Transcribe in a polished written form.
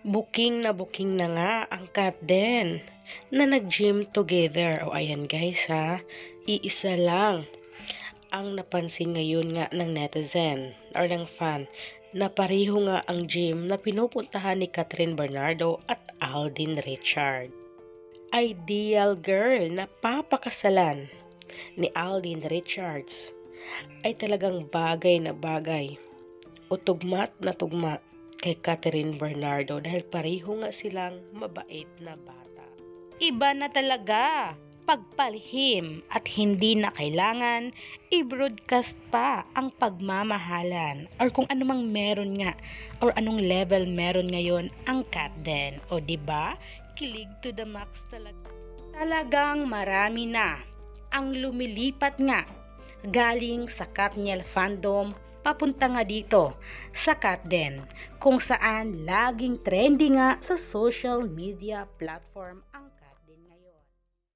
Booking na nga ang Kat Den na nag-gym together. O ayan guys ha, iisa lang ang napansin ngayon nga ng netizen or ng fan na pareho nga ang gym na pinupuntahan ni Catherine Bernardo at Alden Richard. Ideal girl na papakasalan ni Alden Richards ay talagang bagay na bagay o tugmat na tugma kay Catherine Bernardo dahil pareho nga silang mabait na bata. Iba na talaga pagpalihim at hindi na kailangan i-broadcast pa ang pagmamahalan or kung anumang meron nga or anong level meron ngayon ang Kat Den. O diba? Kilig to the max talaga. Talagang marami na ang lumilipat nga galing sa Katniel fandom papunta nga dito sa Kat Den kung saan laging trending nga sa social media platform ang